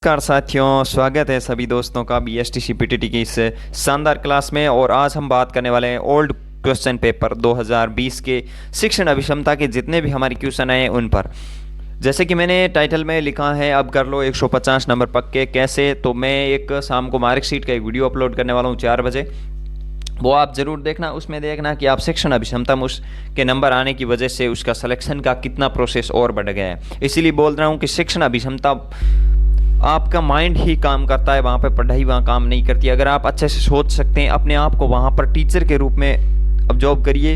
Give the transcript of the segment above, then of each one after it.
नमस्कार साथियों, स्वागत है सभी दोस्तों का BSTC PTT की इस शानदार क्लास में। और आज हम बात करने वाले हैं ओल्ड क्वेश्चन पेपर 2020 के शिक्षण अभिक्षमता के जितने भी हमारे क्वेश्चन आए उन पर। जैसे कि मैंने टाइटल में लिखा है, अब कर लो 150 नंबर पक्के कैसे। तो मैं एक शाम को मार्कशीट का एक वीडियो अपलोड करने वाला हूँ 4 बजे, वो आप ज़रूर देखना। उसमें देखना कि आप शिक्षण अभिक्षमता में उसके नंबर आने की वजह से उसका सिलेक्शन का कितना प्रोसेस और बढ़ गया है। इसीलिए बोल रहा हूँ कि शिक्षण अभिक्षमता आपका माइंड ही काम करता है, वहाँ पे पढ़ाई वहाँ काम नहीं करती। अगर आप अच्छे से सोच सकते हैं, अपने आप को वहाँ पर टीचर के रूप में ऑब्जर्व करिए।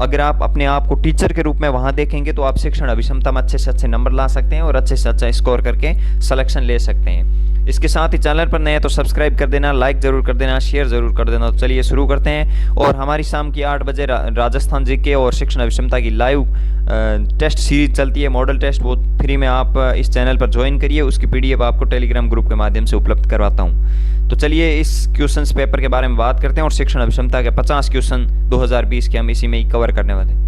अगर आप अपने आप को टीचर के रूप में वहाँ देखेंगे तो आप शिक्षण अभिक्षमता में अच्छे से अच्छे नंबर ला सकते हैं और अच्छे से अच्छा स्कोर करके सिलेक्शन ले सकते हैं। इसके साथ ही चैनल पर नए हैं तो सब्सक्राइब कर देना, लाइक ज़रूर कर देना, शेयर ज़रूर कर देना। तो चलिए शुरू करते हैं। और हमारी शाम की 8 बजे राजस्थान जीके और शिक्षण अभिक्षमता की लाइव टेस्ट सीरीज चलती है, मॉडल टेस्ट। वो फ्री में आप इस चैनल पर ज्वाइन करिए, उसकी PDF आपको टेलीग्राम ग्रुप के माध्यम से उपलब्ध करवाता हूँ। तो चलिए इस क्वेश्चंस पेपर के बारे में बात करते हैं और शिक्षण अभिक्षमता के 50 क्वेश्चन 2020 के हम इसी में ही कवर करने वाले हैं।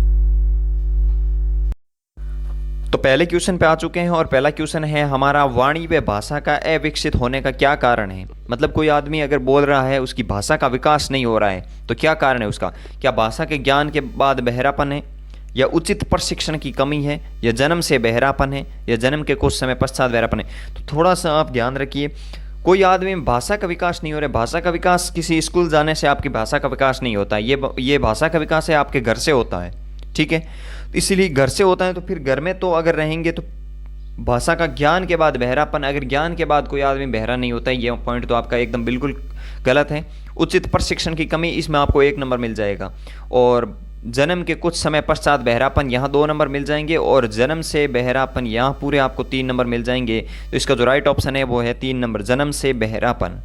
तो पहले क्वेश्चन पे आ चुके हैं और पहला क्वेश्चन है हमारा, वाणी व भाषा का अविकसित होने का क्या कारण है। मतलब कोई आदमी अगर बोल रहा है उसकी भाषा का विकास नहीं हो रहा है तो क्या कारण है उसका। क्या भाषा के ज्ञान के बाद बहरापन है, या उचित प्रशिक्षण की कमी है, या जन्म से बहरापन है, या जन्म के कुछ समय पश्चात बहरापन है। तो थोड़ा सा आप ध्यान रखिए, कोई आदमी में भाषा का विकास नहीं हो रहा है। भाषा का विकास किसी स्कूल जाने से आपकी भाषा का विकास नहीं होता है। ये भाषा का विकास है आपके घर से होता है, ठीक है। इसीलिए घर से होता है तो फिर घर में तो अगर रहेंगे तो भाषा का ज्ञान के बाद बहरापन, अगर ज्ञान के बाद कोई आदमी बहरा नहीं होता है, ये पॉइंट तो आपका एकदम बिल्कुल गलत है। उचित प्रशिक्षण की कमी, इसमें आपको 1 नंबर मिल जाएगा। और जन्म के कुछ समय पश्चात बहरापन, यहाँ 2 नंबर मिल जाएंगे। और जन्म से बहरापन, यहाँ पूरे आपको 3 नंबर मिल जाएंगे। तो इसका जो राइट ऑप्शन है वो है 3 नंबर, जन्म से बहरापन।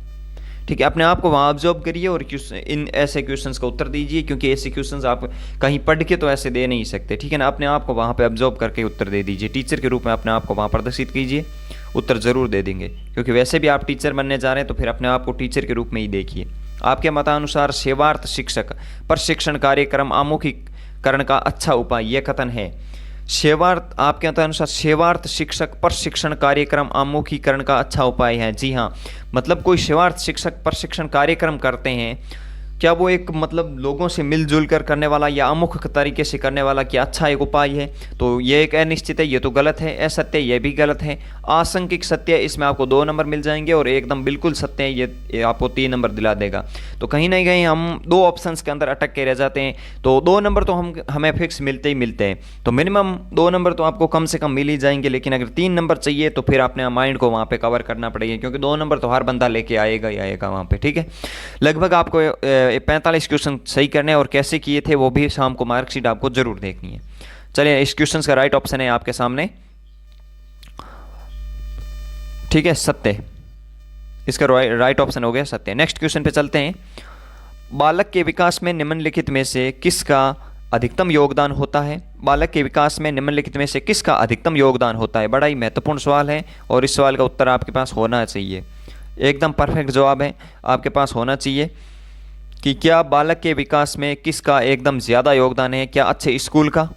ठीक है, अपने आप को वहाँ ऑब्जर्व करिए और इन ऐसे क्वेश्चंस का उत्तर दीजिए, क्योंकि ऐसे क्वेश्चंस आप कहीं पढ़ के तो ऐसे दे नहीं सकते, ठीक है ना। अपने आप को वहाँ पे ऑब्जर्व करके उत्तर दे दीजिए, टीचर के रूप में अपने आप को वहाँ प्रदर्शित कीजिए, उत्तर ज़रूर दे देंगे। क्योंकि वैसे भी आप टीचर बनने जा रहे हैं तो फिर अपने आप को टीचर के रूप में ही देखिए। आपके मतानुसार सेवार्थ शिक्षक प्रशिक्षण कार्यक्रम आमुखीकरण का अच्छा उपाय, यह कथन है। सेवार्थ, आपके अनुसार सेवार्थ शिक्षक प्रशिक्षण कार्यक्रम आमुखीकरण का अच्छा उपाय है। जी हाँ, मतलब कोई सेवार्थ शिक्षक प्रशिक्षण कार्यक्रम करते हैं, क्या वो एक मतलब लोगों से मिलजुल कर करने वाला या अमुख तरीके से करने वाला क्या अच्छा एक उपाय है। तो ये एक अनिश्चित है, ये तो गलत है। असत्य, ये भी गलत है। आशंकिक सत्य, इसमें आपको 2 नंबर मिल जाएंगे। और एकदम बिल्कुल सत्य है, ये आपको 3 नंबर दिला देगा। तो कहीं ना कहीं हम 2 ऑप्शंस के अंदर अटक के रह जाते हैं। तो 2 नंबर तो हमें फिक्स मिलते ही मिलते हैं। तो मिनिमम 2 नंबर तो आपको कम से कम मिल ही जाएंगे। लेकिन अगर 3 नंबर चाहिए तो फिर अपने माइंड को वहाँ पे कवर करना पड़ेगा, क्योंकि 2 नंबर तो हर बंदा लेके आएगा ही आएगा वहाँ पे, ठीक है। लगभग आपको 45 क्वेश्चन सही करने, और कैसे किए थे वो भी शाम को मार्कशीट आपको जरूर देखनी है। चलिए, इस क्वेश्चन का राइट ऑप्शन है आपके सामने, ठीक है, सत्य। इसका राइट ऑप्शन हो गया सत्य। नेक्स्ट क्वेश्चन पे चलते हैं। बालक के विकास में निम्नलिखित में से किसका अधिकतम योगदान होता है। बालक के विकास में निम्नलिखित में से किसका अधिकतम योगदान होता है। बड़ा ही महत्वपूर्ण सवाल है और इस सवाल का उत्तर आपके पास होना चाहिए। एकदम परफेक्ट जवाब है आपके पास होना चाहिए कि क्या बालक के विकास में किसका एकदम ज़्यादा योगदान है। क्या अच्छे स्कूल का,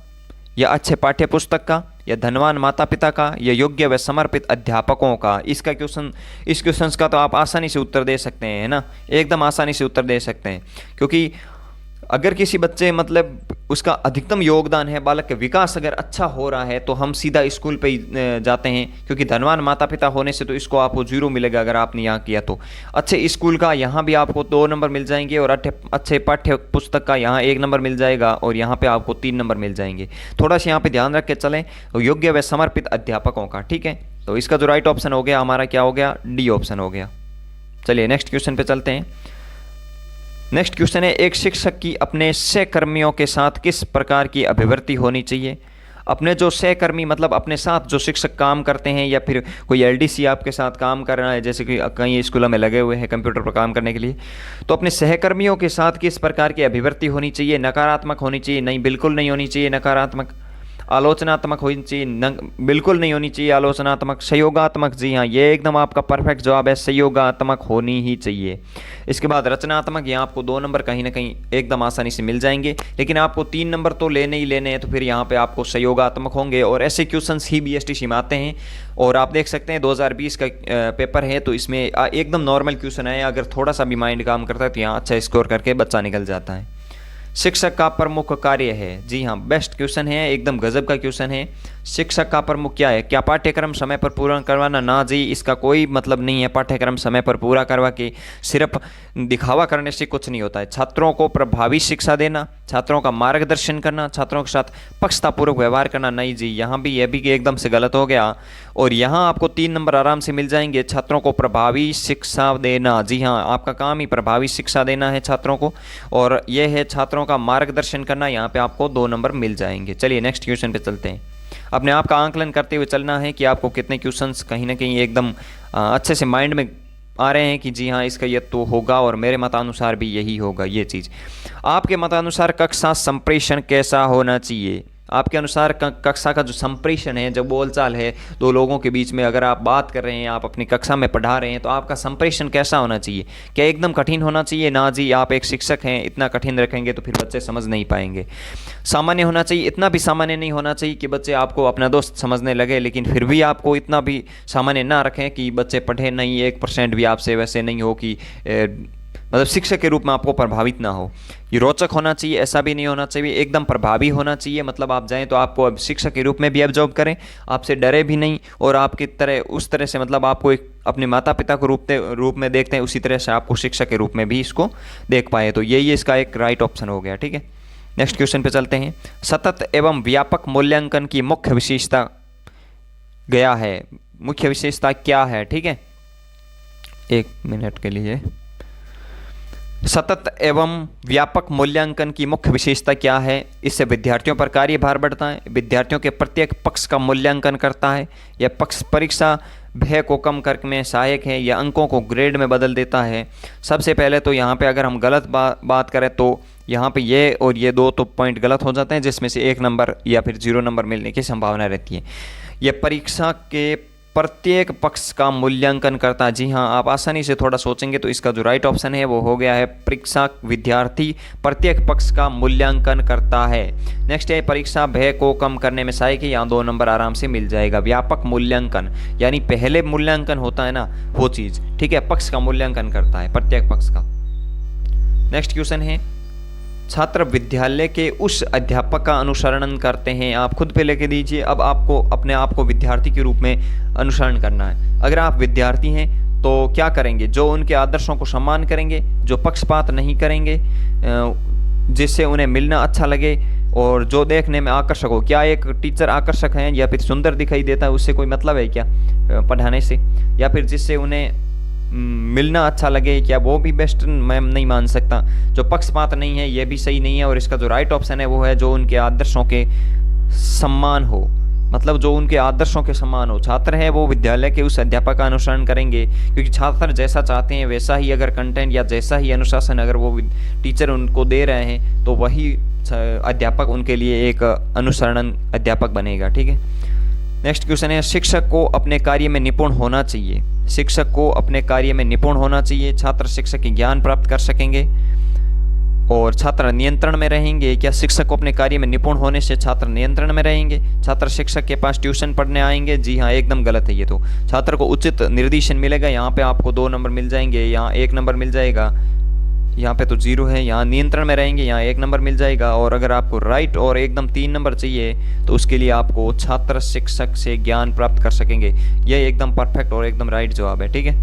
या अच्छे पाठ्य पुस्तक का, या धनवान माता पिता का, या योग्य व समर्पित अध्यापकों का। इस क्वेश्चन का तो आप आसानी से उत्तर दे सकते हैं, है ना। एकदम आसानी से उत्तर दे सकते हैं, क्योंकि अगर किसी बच्चे मतलब उसका अधिकतम योगदान है, बालक का विकास अगर अच्छा हो रहा है, तो हम सीधा स्कूल पे ही जाते हैं। क्योंकि धनवान माता पिता होने से तो इसको आपको 0 मिलेगा अगर आपने यहाँ किया तो। अच्छे स्कूल का यहाँ भी आपको 2 नंबर मिल जाएंगे, और अच्छे पाठ्य पुस्तक का यहाँ 1 नंबर मिल जाएगा, और यहाँ पे आपको 3 नंबर मिल जाएंगे। थोड़ा सा यहाँ पे ध्यान रख के चलें। तो योग्य व समर्पित अध्यापकों का, ठीक है। तो इसका जो राइट ऑप्शन हो गया हमारा, क्या हो गया, डी ऑप्शन हो गया। चलिए नेक्स्ट क्वेश्चन पे चलते हैं। नेक्स्ट क्वेश्चन है, एक शिक्षक की अपने सहकर्मियों के साथ किस प्रकार की अभिवृत्ति होनी चाहिए। अपने जो सहकर्मी, मतलब अपने साथ जो शिक्षक काम करते हैं, या फिर कोई LDC आपके साथ काम कर रहा है, जैसे कि कई स्कूलों में लगे हुए हैं कंप्यूटर पर काम करने के लिए, तो अपने सहकर्मियों के साथ किस प्रकार की अभिवृत्ति होनी चाहिए। नकारात्मक होनी चाहिए, नहीं बिल्कुल नहीं होनी चाहिए नकारात्मक। आलोचनात्मक होनी चाहिए, बिल्कुल नहीं होनी चाहिए आलोचनात्मक। सहयोगात्मक, जी हाँ, ये एकदम आपका परफेक्ट जवाब है, सहयोगात्मक होनी ही चाहिए। इसके बाद रचनात्मक, यहाँ आपको 2 नंबर कहीं ना कहीं एकदम आसानी से मिल जाएंगे, लेकिन आपको 3 नंबर तो लेने ही लेने हैं, तो फिर यहाँ पे आपको सहयोगात्मक होंगे। और ऐसे क्वेश्चंस ही बीएसटीसी में आते हैं। और आप देख सकते हैं 2020 का पेपर है, तो इसमें एकदम नॉर्मल क्वेश्चन है, अगर थोड़ा सा भी माइंड काम करता है तो यहाँ अच्छा स्कोर करके बच्चा निकल जाता है। शिक्षक का प्रमुख कार्य है, जी हाँ, बेस्ट क्वेश्चन है, एकदम गजब का क्वेश्चन है। शिक्षक का प्रमुख क्या है? क्या पाठ्यक्रम समय पर पूरा करवाना? ना जी, इसका कोई मतलब नहीं है पाठ्यक्रम समय पर पूरा करवा के सिर्फ दिखावा करने से कुछ नहीं होता है। छात्रों को प्रभावी शिक्षा देना, छात्रों का मार्गदर्शन करना, छात्रों के साथ पक्षतापूर्वक व्यवहार करना। नहीं जी, यहाँ भी यह भी एकदम से गलत हो गया। और यहाँ आपको 3 नंबर आराम से मिल जाएंगे। छात्रों को प्रभावी शिक्षा देना, जी हाँ, आपका काम ही प्रभावी शिक्षा देना है छात्रों को। और यह है छात्रों का मार्गदर्शन करना, यहाँ पे आपको 2 नंबर मिल जाएंगे। चलिए नेक्स्ट क्वेश्चन पे चलते हैं। अपने आप का आंकलन करते हुए चलना है कि आपको कितने क्वेश्चंस कहीं ना कहीं एकदम अच्छे से माइंड में आ रहे हैं कि जी हाँ इसका ये तो होगा और मेरे मतानुसार भी यही होगा ये चीज़। आपके मतानुसार कक्षा संप्रेषण कैसा होना चाहिए? आपके अनुसार कक्षा का जो संप्रेषण है, जो बोलचाल है दो लोगों के बीच में, अगर आप बात कर रहे हैं, आप अपनी कक्षा में पढ़ा रहे हैं, तो आपका संप्रेषण कैसा होना चाहिए? क्या एकदम कठिन होना चाहिए? ना जी, आप एक शिक्षक हैं, इतना कठिन रखेंगे तो फिर बच्चे समझ नहीं पाएंगे। सामान्य होना चाहिए, इतना भी सामान्य नहीं होना चाहिए कि बच्चे आपको अपना दोस्त समझने लगे, लेकिन फिर भी आपको इतना भी सामान्य ना रखें कि बच्चे पढ़े नहीं, 1% भी आपसे वैसे नहीं हो कि मतलब शिक्षक के रूप में आपको प्रभावित ना हो। ये रोचक होना चाहिए, ऐसा भी नहीं होना चाहिए, एकदम प्रभावी होना चाहिए। मतलब आप जाएं तो आपको अब शिक्षक के रूप में भी ऑब्जर्व करें, आपसे डरे भी नहीं, और आपकी तरह उस तरह से मतलब आपको एक अपने माता पिता को रूप में देखते हैं, उसी तरह से आपको शिक्षक के रूप में भी इसको देख पाए। तो यही इसका एक राइट ऑप्शन हो गया। ठीक है, नेक्स्ट क्वेश्चन पे चलते हैं। सतत एवं व्यापक मूल्यांकन की मुख्य विशेषता गया है, मुख्य विशेषता क्या है? ठीक है, 1 मिनट के लिए। सतत एवं व्यापक मूल्यांकन की मुख्य विशेषता क्या है? इससे विद्यार्थियों पर कार्यभार बढ़ता है, विद्यार्थियों के प्रत्येक पक्ष का मूल्यांकन करता है, यह पक्ष परीक्षा भय को कम करने में सहायक है, या अंकों को ग्रेड में बदल देता है। सबसे पहले तो यहाँ पे अगर हम गलत बात करें तो यहाँ पे ये और ये 2 तो पॉइंट गलत हो जाते हैं, जिसमें से 1 नंबर या फिर 0 नंबर मिलने की संभावना रहती है। यह परीक्षा के प्रत्येक पक्ष का मूल्यांकन करता है। जी हाँ, आप आसानी से थोड़ा सोचेंगे तो इसका जो राइट ऑप्शन है वो हो गया है परीक्षा विद्यार्थी प्रत्येक पक्ष का मूल्यांकन करता है। नेक्स्ट है परीक्षा भय को कम करने में सहायक है, यहाँ 2 नंबर आराम से मिल जाएगा। व्यापक मूल्यांकन यानी पहले मूल्यांकन होता है ना वो चीज़, ठीक है, पक्ष का मूल्यांकन करता है, प्रत्येक पक्ष का। नेक्स्ट क्वेश्चन है, छात्र विद्यालय के उस अध्यापक का अनुसरण करते हैं। आप खुद पे लेके दीजिए, अब आपको अपने आप को विद्यार्थी के रूप में अनुसरण करना है। अगर आप विद्यार्थी हैं तो क्या करेंगे? जो उनके आदर्शों को सम्मान करेंगे, जो पक्षपात नहीं करेंगे, जिससे उन्हें मिलना अच्छा लगे और जो देखने में आकर्षक हो। क्या एक टीचर आकर्षक है या फिर सुंदर दिखाई देता है, उससे कोई मतलब है क्या पढ़ाने से? या फिर जिससे उन्हें मिलना अच्छा लगे, क्या वो भी बेस्ट मैं नहीं मान सकता। जो पक्षपात नहीं है ये भी सही नहीं है, और इसका जो राइट ऑप्शन है वो है जो उनके आदर्शों के सम्मान हो, मतलब जो उनके आदर्शों के समान हो। छात्र है वो विद्यालय के उस अध्यापक का अनुसरण करेंगे, क्योंकि छात्र जैसा चाहते हैं वैसा ही अगर कंटेंट या जैसा ही अनुशासन अगर वो टीचर उनको दे रहे हैं तो वही अध्यापक उनके लिए एक अनुसरण अध्यापक बनेगा। ठीक है, नेक्स्ट क्वेश्चन है, शिक्षक को अपने कार्य में निपुण होना चाहिए। शिक्षक को अपने कार्य में निपुण होना चाहिए। छात्र शिक्षक के ज्ञान प्राप्त कर सकेंगे और छात्र नियंत्रण में रहेंगे। क्या शिक्षक को अपने कार्य में निपुण होने से छात्र नियंत्रण में रहेंगे? छात्र शिक्षक के पास ट्यूशन पढ़ने आएंगे? जी हाँ, एकदम गलत है ये तो। छात्र को उचित निर्देशन मिलेगा, यहाँ पे आपको 2 नंबर मिल जाएंगे, यहाँ 1 नंबर मिल जाएगा, यहाँ पे तो 0 है। यहाँ नियंत्रण में रहेंगे, यहाँ 1 नंबर मिल जाएगा। और अगर आपको राइट और एकदम 3 नंबर चाहिए तो उसके लिए आपको छात्र शिक्षक से ज्ञान प्राप्त कर सकेंगे। यह एकदम परफेक्ट और एकदम राइट जवाब है। ठीक है,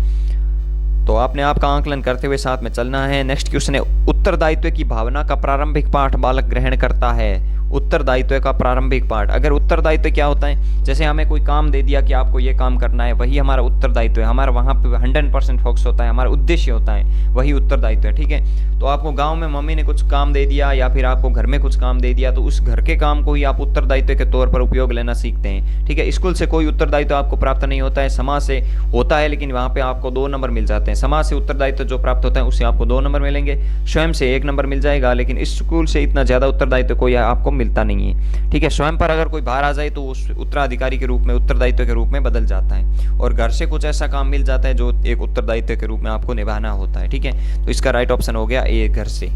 तो आपने आपका आंकलन करते हुए साथ में चलना है। नेक्स्ट क्वेश्चन है, उत्तरदायित्व की भावना का प्रारंभिक पाठ बालक ग्रहण करता है। उत्तरदायित्व का प्रारंभिक पाठ, अगर उत्तरदायित्व क्या होता है, जैसे हमें कोई काम दे दिया कि आपको ये काम करना है, वही हमारा उत्तरदायित्व है। हमारा वहाँ पे 100% फोकस होता है, हमारा उद्देश्य होता है, वही उत्तरदायित्व है। ठीक है, तो आपको गांव में मम्मी ने कुछ काम दे दिया या फिर आपको घर में कुछ काम दे दिया, तो उस घर के काम को ही आप उत्तरदायित्व के तौर पर उपयोग लेना सीखते हैं। ठीक है, स्कूल से कोई उत्तरदायित्व आपको प्राप्त नहीं होता है, समाज से होता है, लेकिन वहाँ पे आपको 2 नंबर मिल जाते हैं। समाज से उत्तरदायित्व जो प्राप्त होता है उससे आपको 2 नंबर मिलेंगे, स्वयं से 1 नंबर मिल जाएगा, लेकिन इस स्कूल से इतना ज़्यादा उत्तरदायित्व कोई आपको मिलता नहीं है, ठीक है। स्वयं पर अगर कोई भार आ जाए तो उस उत्तराधिकारी के रूप में, उत्तरदायित्व के रूप में बदल जाता है, और घर से कुछ ऐसा काम मिल जाता है जो एक उत्तरदायित्व के रूप में आपको निभाना होता है, ठीक है। तो इसका राइट ऑप्शन हो गया ए, घर से।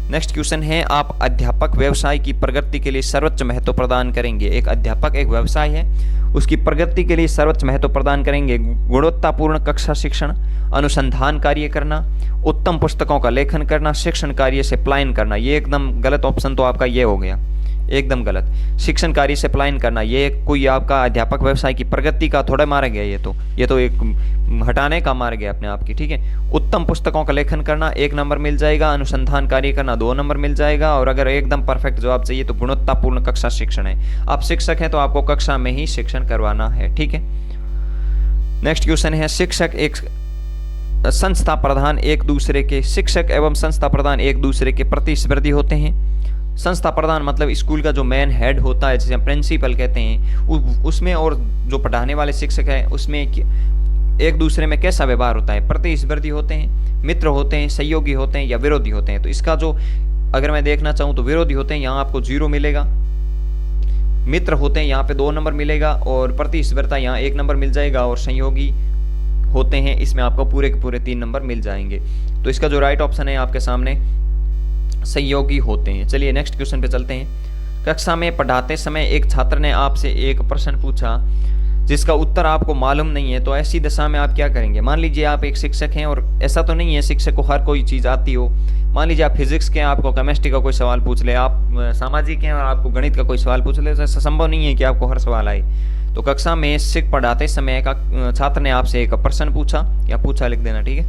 नेक्स्ट क्वेश्चन है, आप अध्यापक व्यवसाय की प्रगति के लिए सर्वोच्च महत्व प्रदान करेंगे। एक अध्यापक एक व्यवसाय है, उसकी प्रगति के लिए सर्वोच्च महत्व प्रदान करेंगे। गुणवत्तापूर्ण कक्षा शिक्षण, अनुसंधान कार्य करना, उत्तम पुस्तकों का लेखन करना, शिक्षण कार्य से पलायन करना। ये एकदम गलत ऑप्शन तो आपका ये हो गया, एकदम गलत। शिक्षण कार्य से पलायन करना, ये कोई आपका अध्यापक व्यवसाय की प्रगति का थोड़ा मारा गया, ये तो एक हटाने का मार गया अपने आप की, ठीक है। उत्तम पुस्तकों का लेखन करना 1 नंबर मिल जाएगा, अनुसंधान कार्य करना 2 नंबर मिल जाएगा, और अगर एकदम परफेक्ट जवाब चाहिए तो गुणवत्तापूर्ण कक्षा शिक्षण है। आप शिक्षक हैं तो आपको कक्षा में ही शिक्षण करवाना है, ठीक है। नेक्स्ट क्वेश्चन है, शिक्षक एवं संस्था प्रधान एक दूसरे के प्रतिस्पर्धी होते हैं। संस्था प्रधान मतलब स्कूल का जो मेन हेड होता है, जिसे प्रिंसिपल कहते हैं, उसमें और जो पढ़ाने वाले शिक्षक है उसमें एक दूसरे में कैसा व्यवहार होता है। प्रतिस्पर्धी होते हैं, मित्र होते हैं, सहयोगी होते हैं या विरोधी होते हैं। तो इसका जो अगर मैं देखना चाहूँ तो विरोधी होते हैं, यहाँ आपको 0 मिलेगा। मित्र होते हैं, यहाँ पे 2 नंबर मिलेगा, और प्रतिस्पर्धा यहाँ 1 नंबर मिल जाएगा, और सहयोगी होते हैं, इसमें आपको पूरे के पूरे 3 नंबर मिल जाएंगे। तो इसका जो राइट ऑप्शन है आपके सामने सहयोगी होते हैं। चलिए नेक्स्ट क्वेश्चन पे चलते हैं। कक्षा में पढ़ाते समय एक छात्र ने आपसे एक प्रश्न पूछा जिसका उत्तर आपको मालूम नहीं है, तो ऐसी दशा में आप क्या करेंगे। मान लीजिए आप एक शिक्षक हैं, और ऐसा तो नहीं है शिक्षक को हर कोई चीज़ आती हो। मान लीजिए आप फिजिक्स के हैं, आपको केमिस्ट्री का कोई सवाल पूछ ले, आप सामाजिक हैं और आपको गणित का कोई सवाल पूछ ले, तो ऐसा संभव नहीं है कि आपको हर सवाल आए। तो कक्षा में शिक्षक पढ़ाते समय का छात्र ने आपसे एक प्रश्न पूछा, या पूछा लिख देना, ठीक है,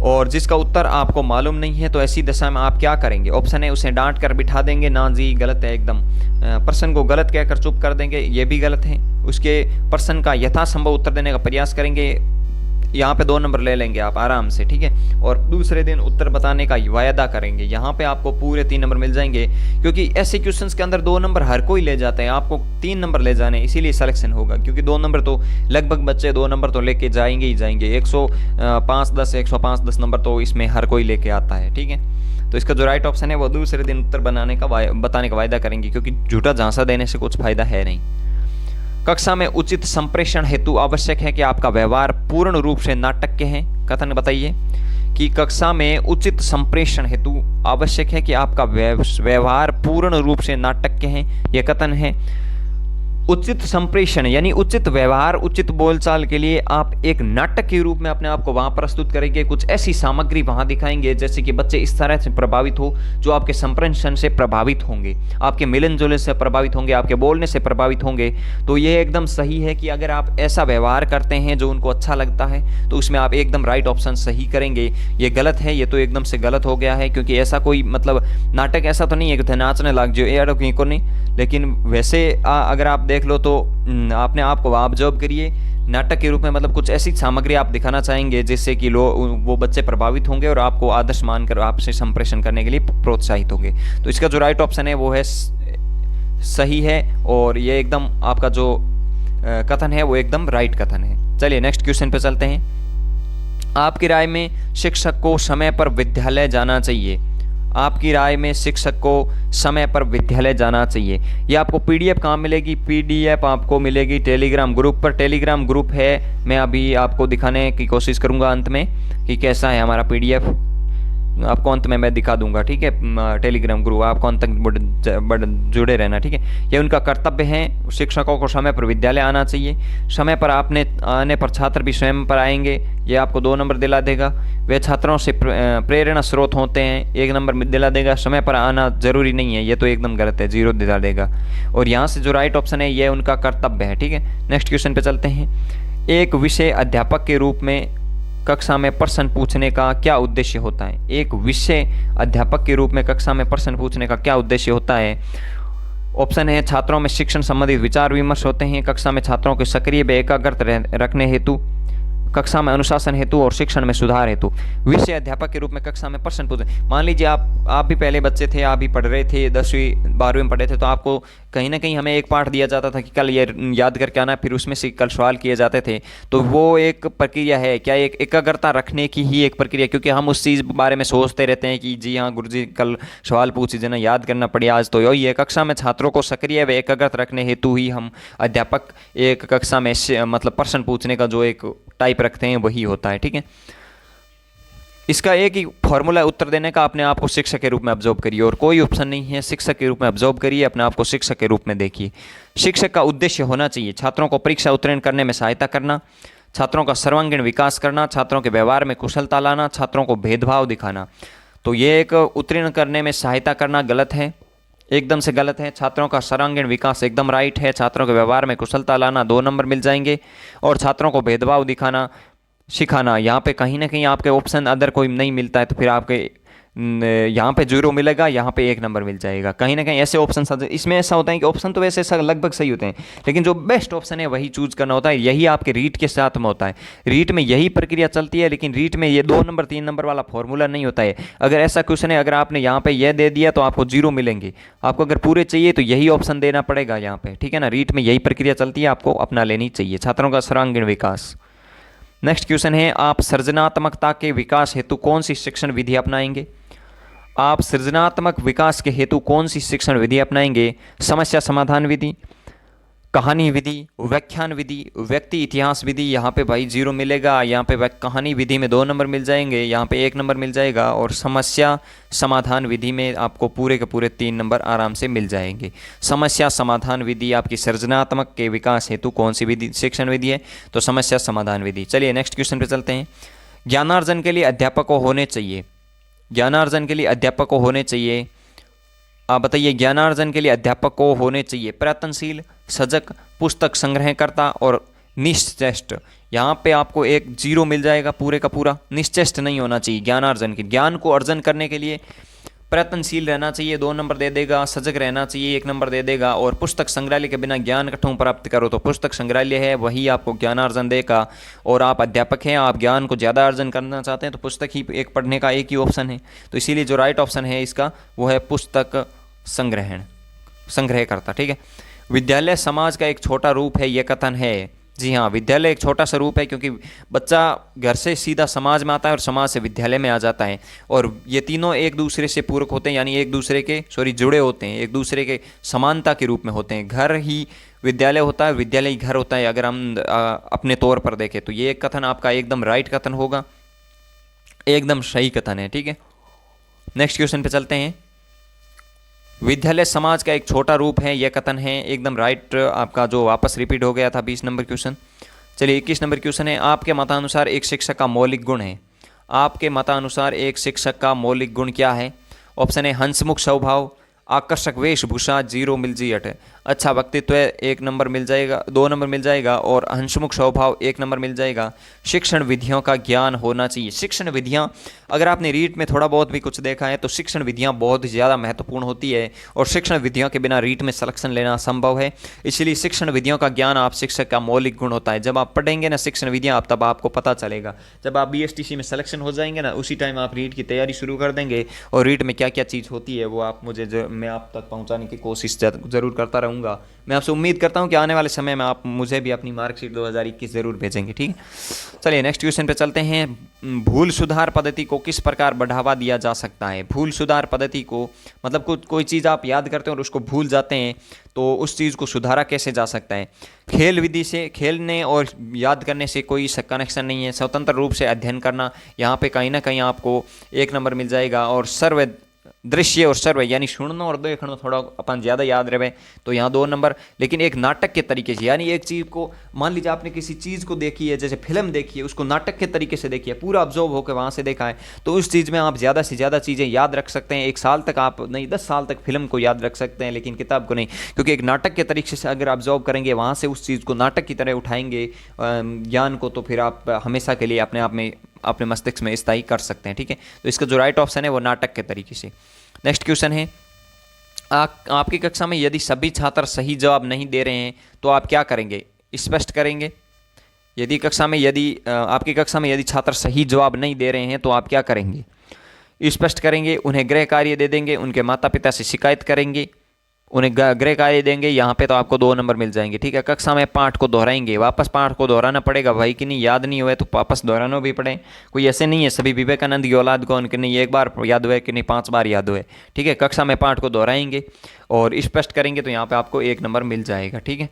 और जिसका उत्तर आपको मालूम नहीं है, तो ऐसी दशा में आप क्या करेंगे। ऑप्शन है, उसे डांट कर बिठा देंगे, ना जी गलत है एकदम। प्रश्न को गलत कहकर चुप कर देंगे, ये भी गलत है। उसके प्रश्न का यथासंभव उत्तर देने का प्रयास करेंगे, यहाँ पे 2 नंबर ले लेंगे आप आराम से, ठीक है। और दूसरे दिन उत्तर बताने का वायदा करेंगे, यहाँ पे आपको पूरे 3 नंबर मिल जाएंगे, क्योंकि ऐसे क्वेश्चंस के अंदर 2 नंबर हर कोई ले जाता है, आपको 3 नंबर ले जाने, इसीलिए सिलेक्शन होगा। क्योंकि 2 नंबर तो लगभग बच्चे 2 नंबर तो लेके जाएंगे ही जाएंगे। 105-10 नंबर तो इसमें हर कोई लेके आता है, ठीक है। तो इसका जो राइट ऑप्शन है वो दूसरे दिन उत्तर बताने का वायदा करेंगे, क्योंकि झूठा झांसा देने से कुछ फायदा है नहीं। कक्षा में उचित संप्रेषण हेतु आवश्यक है कि आपका व्यवहार पूर्ण रूप से नाटक के हैं। कथन बताइए कि कक्षा में उचित संप्रेषण हेतु आवश्यक है कि आपका व्यवहार पूर्ण रूप से नाटक के हैं। यह कथन है। उचित संप्रेषण यानी उचित व्यवहार, उचित बोलचाल के लिए आप एक नाटक के रूप में अपने आप को वहां प्रस्तुत करेंगे। कुछ ऐसी सामग्री वहां दिखाएंगे जैसे कि बच्चे इस तरह से प्रभावित हो जो आपके संप्रेषण से प्रभावित होंगे, आपके मिलन जुलन से प्रभावित होंगे, आपके बोलने से प्रभावित होंगे। तो ये एकदम सही है कि अगर आप ऐसा व्यवहार करते हैं जो उनको अच्छा लगता है तो उसमें आप एकदम राइट ऑप्शन सही करेंगे। ये गलत है, ये तो एकदम से गलत हो गया है, क्योंकि ऐसा कोई मतलब नाटक ऐसा तो नहीं है कि नाचने लग जाओ यार को नहीं। लेकिन वैसे अगर आप देख लो तो आपने आप को ऑब्जर्व करिए, नाटक के रूप में मतलब कुछ ऐसी सामग्री आप दिखाना चाहेंगे जिससे कि वो बच्चे प्रभावित होंगे और आपको आदर्श मानकर आपसे संप्रेषण करने के लिए प्रोत्साहित होंगे। तो इसका जो राइट ऑप्शन है वो है सही है, और ये एकदम आपका जो कथन है वो एकदम राइट कथन है। चलिए नेक्स्ट क्वेश्चन पे चलते हैं। आपकी राय में शिक्षक को समय पर विद्यालय जाना चाहिए। आपकी राय में शिक्षक को समय पर विद्यालय जाना चाहिए। ये आपको पीडीएफ कहाँ मिलेगी? पीडीएफ आपको मिलेगी टेलीग्राम ग्रुप पर। टेलीग्राम ग्रुप है, मैं अभी आपको दिखाने की कोशिश करूँगा अंत में कि कैसा है हमारा पीडीएफ, आपको अंत में मैं दिखा दूंगा, ठीक है। टेलीग्राम ग्रुप आपको अंत तक जुड़े रहना, ठीक है। ये उनका कर्तव्य है, शिक्षकों को समय पर विद्यालय आना चाहिए। समय पर आने पर छात्र भी स्वयं पर आएंगे, ये आपको 2 नंबर दिला देगा। वे छात्रों से प्रेरणा स्रोत होते हैं, 1 नंबर दिला देगा। समय पर आना जरूरी नहीं है, ये तो एकदम गलत है, 0 दिला देगा। और यहाँ से जो राइट ऑप्शन है ये उनका कर्तव्य है, ठीक है। नेक्स्ट क्वेश्चन पे चलते हैं। एक विषय अध्यापक के रूप में कक्षा में प्रश्न पूछने का क्या उद्देश्य होता है? एक विषय अध्यापक के रूप में कक्षा में प्रश्न पूछने का क्या उद्देश्य होता है? ऑप्शन है, छात्रों में शिक्षण संबंधित विचार विमर्श होते हैं, कक्षा में छात्रों को सक्रिय व एकाग्र रखने हेतु, कक्षा में अनुशासन हेतु और शिक्षण में सुधार हेतु। विषय अध्यापक के रूप में कक्षा में प्रश्न पूछे। मान लीजिए आप भी पहले बच्चे थे, आप भी पढ़ रहे थे, 10वीं 12वीं में पढ़े थे, तो आपको कहीं ना कहीं हमें एक पाठ दिया जाता था कि कल ये याद करके आना, फिर उसमें से कल सवाल किए जाते थे। तो वो एक प्रक्रिया है क्या, एक एकाग्रता रखने की ही एक प्रक्रिया, क्योंकि हम उस चीज़ बारे में सोचते रहते हैं कि जी हाँ गुरुजी कल सवाल पूछ देना, याद करना पड़े आज। तो यही है, कक्षा में छात्रों को सक्रिय व एकाग्रत रखने हेतु ही हम अध्यापक एक कक्षा में मतलब प्रश्न पूछने का जो एक टाइप रखते हैं वही होता है। ठीक है, इसका एक ही फॉर्मूला उत्तर देने का, अपने आप को शिक्षक के रूप में ऑब्जर्व करिए, और कोई ऑप्शन नहीं है, शिक्षक के रूप में ऑब्जर्व करिए, अपने आप को शिक्षक के रूप में देखिए। शिक्षक का उद्देश्य होना चाहिए छात्रों को परीक्षा उत्तीर्ण करने में सहायता करना, छात्रों का सर्वांगीण विकास करना, छात्रों के व्यवहार में कुशलता लाना, छात्रों को भेदभाव दिखाना। तो ये एक उत्तीर्ण करने में सहायता करना गलत है, एकदम से गलत है। छात्रों का सर्वांगीण विकास एकदम राइट है। छात्रों के व्यवहार में कुशलता लाना 2 नंबर मिल जाएंगे, और छात्रों को भेदभाव दिखाना सिखाना, यहाँ पे कहीं ना कहीं आपके ऑप्शन अदर कोई नहीं मिलता है तो फिर आपके यहाँ पे 0 मिलेगा, यहाँ पे 1 नंबर मिल जाएगा। कहीं ना कहीं ऐसे ऑप्शन, इसमें ऐसा होता है कि ऑप्शन तो वैसे लगभग सही होते हैं, लेकिन जो बेस्ट ऑप्शन है वही चूज करना होता है। यही आपके रीट के साथ में होता है, रीट में यही प्रक्रिया चलती है, लेकिन रीट में ये 2 नंबर 3 नंबर वाला फॉर्मूला नहीं होता है। अगर ऐसा क्वेश्चन है, अगर आपने यहाँ पे यह दे दिया तो आपको 0 मिलेंगे, आपको अगर पूरे चाहिए तो यही ऑप्शन देना पड़ेगा यहाँ पे। ठीक है ना, रीट में यही प्रक्रिया चलती है, आपको अपना लेनी चाहिए। छात्रों का सर्वांगीण विकास। नेक्स्ट क्वेश्चन है, आप सृजनात्मकता के विकास हेतु कौन सी शिक्षण विधि अपनाएंगे? आप सृजनात्मक विकास के हेतु कौन सी शिक्षण विधि अपनाएंगे? समस्या समाधान विधि, कहानी विधि, व्याख्यान विधि, व्यक्ति इतिहास विधि। यहाँ पे भाई 0 मिलेगा, यहाँ पे कहानी विधि में 2 नंबर मिल जाएंगे, यहाँ पे 1 नंबर मिल जाएगा, और समस्या समाधान विधि में आपको पूरे के पूरे 3 नंबर आराम से मिल जाएंगे। समस्या समाधान विधि आपकी सृजनात्मक के विकास हेतु कौन सी विधि शिक्षण विधि है? तो समस्या समाधान विधि। चलिए नेक्स्ट क्वेश्चन पे चलते हैं। ज्ञानार्जन के लिए अध्यापक को होने चाहिए, ज्ञानार्जन के लिए अध्यापक को होने चाहिए, आप बताइए। ज्ञानार्जन के लिए अध्यापक को होने चाहिए प्रयत्नशील, सजग, पुस्तक संग्रहकर्ता और निश्चेष्ट। यहाँ पे आपको एक 0 मिल जाएगा पूरे का पूरा। निश्चेष्ट नहीं होना चाहिए ज्ञानार्जन के, ज्ञान को अर्जन करने के लिए प्रयत्नशील रहना चाहिए, 2 नंबर दे देगा। सजग रहना चाहिए, 1 नंबर दे देगा। और पुस्तक संग्रहालय के बिना ज्ञान कठों प्राप्त करो, तो पुस्तक संग्रहालय है वही आपको ज्ञानार्जन देगा। और आप अध्यापक हैं, आप ज्ञान को ज़्यादा अर्जन करना चाहते हैं तो पुस्तक ही एक पढ़ने का एक ही ऑप्शन है। तो इसीलिए जो राइट ऑप्शन है इसका वो है पुस्तक संग्रह करता। ठीक है, विद्यालय समाज का एक छोटा रूप है, यह कथन है। जी हाँ, विद्यालय एक छोटा सा रूप है, क्योंकि बच्चा घर से सीधा समाज में आता है और समाज से विद्यालय में आ जाता है, और ये तीनों एक दूसरे से पूरक होते हैं, यानी एक दूसरे के जुड़े होते हैं, एक दूसरे के समानता के रूप में होते हैं। घर ही विद्यालय होता है, विद्यालय ही घर होता है, अगर हम अपने तौर पर देखें तो ये कथन आपका एकदम राइट कथन होगा, एकदम सही कथन है। ठीक है, नेक्स्ट क्वेश्चन पे चलते हैं। विद्यालय समाज का एक छोटा रूप है, यह कथन है, एकदम राइट आपका, जो वापस रिपीट हो गया था 20 नंबर क्वेश्चन। चलिए 21 नंबर क्वेश्चन है, आपके मतानुसार एक शिक्षक का मौलिक गुण है। आपके मतानुसार एक शिक्षक का मौलिक गुण क्या है? ऑप्शन है हंसमुख स्वभाव, आकर्षक वेशभूषा, 0 मिल जी अट, अच्छा व्यक्तित्व 1 नंबर मिल जाएगा, 2 नंबर मिल जाएगा, और हंसमुख स्वभाव 1 नंबर मिल जाएगा। शिक्षण विधियों का ज्ञान होना चाहिए। शिक्षण विधियां, अगर आपने रीट में थोड़ा बहुत भी कुछ देखा है तो शिक्षण विधियां बहुत ही ज़्यादा महत्वपूर्ण होती है, और शिक्षण विधियों के बिना रीट में सिलेक्शन लेना असंभव है। इसलिए शिक्षण विधियों का ज्ञान आप शिक्षक का मौलिक गुण होता है। जब आप पढ़ेंगे ना शिक्षण विधियाँ, तब आपको पता चलेगा। जब आप BSTC में सिलेक्शन हो जाएंगे ना, उसी टाइम आप रीट की तैयारी शुरू कर देंगे, और रीट में क्या क्या चीज़ होती है वो आप मैं आप तक पहुंचाने की कोशिश ज़रूर करता रहूँगा। मैं आपसे उम्मीद करता हूं कि आने वाले समय में आप मुझे भी अपनी मार्कशीट 2021 ज़रूर भेजेंगे। ठीक है, चलिए नेक्स्ट क्वेश्चन पे चलते हैं। भूल सुधार पद्धति को किस प्रकार बढ़ावा दिया जा सकता है? भूल सुधार पद्धति को मतलब कोई चीज़ आप याद करते हैं और उसको भूल जाते हैं, तो उस चीज़ को सुधारा कैसे जा सकता है? खेल विधि से, खेलने और याद करने से कोई कनेक्शन नहीं है। स्वतंत्र रूप से अध्ययन करना, यहाँ पे कहीं ना कहीं आपको 1 नंबर मिल जाएगा। और सर्व दृश्य और सर्व यानी सुनना और देखना थोड़ा अपन ज़्यादा याद रहे तो यहाँ 2 नंबर। लेकिन एक नाटक के तरीके से, यानी एक चीज़ को मान लीजिए आपने किसी चीज़ को देखी है, जैसे फिल्म देखी है, उसको नाटक के तरीके से देखी है, पूरा ऑब्जर्व होकर वहाँ से देखा है, तो उस चीज़ में आप ज़्यादा से ज़्यादा चीज़ें याद रख सकते हैं। 1 साल तक आप नहीं, 10 साल तक फिल्म को याद रख सकते हैं, लेकिन किताब को नहीं, क्योंकि एक नाटक के तरीके से अगर ऑब्जर्व करेंगे, वहाँ से उस चीज़ को नाटक की तरह उठाएंगे ज्ञान को, तो फिर आप हमेशा के लिए अपने आप में अपने मस्तिष्क में स्थायी कर सकते हैं। ठीक है, तो इसका जो राइट ऑप्शन है वो नाटक के तरीके से। नेक्स्ट क्वेश्चन है, आपकी कक्षा में यदि सभी छात्र सही जवाब नहीं दे रहे हैं तो आप क्या करेंगे? स्पष्ट करेंगे, यदि आपकी कक्षा में यदि छात्र सही जवाब नहीं दे रहे हैं तो आप क्या करेंगे? स्पष्ट करेंगे, उन्हें गृह कार्य दे देंगे, उनके माता पिता से शिकायत करेंगे, उन्हें गृह कार्य देंगे, यहाँ पे तो आपको 2 नंबर मिल जाएंगे। ठीक है, कक्षा में पाठ को दोहराएंगे, वापस पाठ को दोहराना पड़ेगा भाई कि नहीं, याद नहीं हुए तो वापस दोहराना भी पड़े। कोई ऐसे नहीं है सभी विवेकानंद की औलाद को उनके नहीं 1 बार याद हुए कि नहीं 5 बार याद हुए। ठीक है, कक्षा में पाठ को दोहराएंगे और स्पष्ट करेंगे तो यहाँ पर आपको 1 नंबर मिल जाएगा। ठीक है,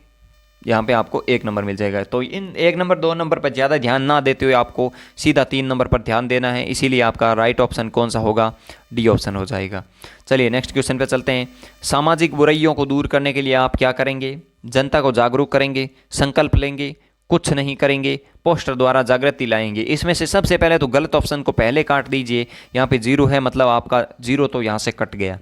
यहाँ पे आपको 1 नंबर मिल जाएगा। तो इन 1 नंबर 2 नंबर पर ज़्यादा ध्यान ना देते हुए आपको सीधा 3 नंबर पर ध्यान देना है, इसीलिए आपका राइट ऑप्शन कौन सा होगा? डी ऑप्शन हो जाएगा। चलिए नेक्स्ट क्वेश्चन पे चलते हैं। सामाजिक बुराइयों को दूर करने के लिए आप क्या करेंगे? जनता को जागरूक करेंगे, संकल्प लेंगे, कुछ नहीं करेंगे, पोस्टर द्वारा जागृति लाएंगे। इसमें से सबसे पहले तो गलत ऑप्शन को पहले काट दीजिए, यहाँ पे 0 है, मतलब आपका 0 तो यहाँ से कट गया।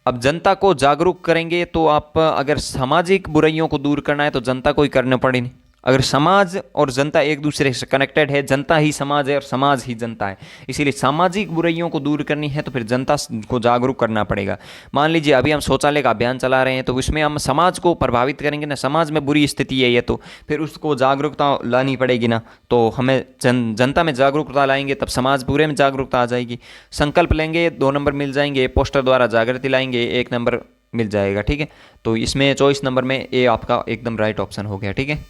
अब जनता को जागरूक करेंगे तो आप अगर सामाजिक बुराइयों को दूर करना है तो जनता को ही करना पड़ेगी। अगर समाज और जनता एक दूसरे से कनेक्टेड है, जनता ही समाज है और समाज ही जनता है, इसीलिए सामाजिक बुराइयों को दूर करनी है तो फिर जनता को जागरूक करना पड़ेगा। मान लीजिए अभी हम शौचालय का अभियान चला रहे हैं तो इसमें हम समाज को प्रभावित करेंगे ना, समाज में बुरी स्थिति है ये, तो फिर उसको जागरूकता लानी पड़ेगी ना, तो हमें जनता में जागरूकता लाएंगे तब समाज पूरे में जागरूकता आ जाएगी। संकल्प लेंगे 2 नंबर मिल जाएंगे, पोस्टर द्वारा जागृति लाएंगे 1 नंबर मिल जाएगा। ठीक है, तो इसमें 24 नंबर में ए आपका एकदम राइट ऑप्शन हो गया। ठीक है,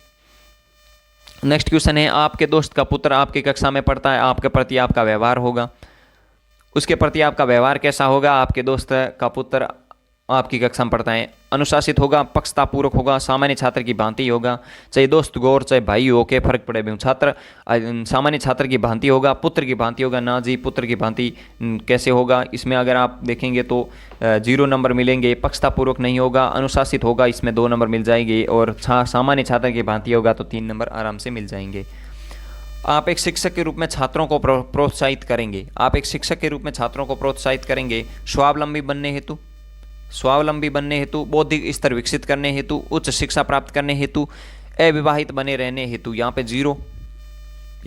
नेक्स्ट क्वेश्चन है, आपके दोस्त का पुत्र आपकी कक्षा में पढ़ता है, आपके प्रति आपका व्यवहार होगा, उसके प्रति आपका व्यवहार कैसा होगा? आपके दोस्त का पुत्र आपकी कक्षा में पढ़ता है, अनुशासित होगा, पक्षतापूर्वक होगा, सामान्य छात्र की भांति होगा, चाहे दोस्त गौर चाहे भाई हो के फर्क पड़े भी, छात्र सामान्य छात्र की भांति होगा, पुत्र की भांति होगा ना जी, पुत्र की भांति कैसे होगा? इसमें अगर आप देखेंगे तो 0 नंबर मिलेंगे, पक्षतापूर्वक नहीं होगा, अनुशासित होगा, इसमें 2 नंबर मिल जाएंगे, और सामान्य छात्र की भांति होगा तो 3 नंबर आराम से मिल जाएंगे। आप एक शिक्षक के रूप में छात्रों को प्रोत्साहित करेंगे, आप एक शिक्षक के रूप में छात्रों को प्रोत्साहित करेंगे स्वावलंबी बनने हेतु, बौद्धिक स्तर विकसित करने हेतु, उच्च शिक्षा प्राप्त करने हेतु, अविवाहित बने रहने हेतु। यहाँ पे 0,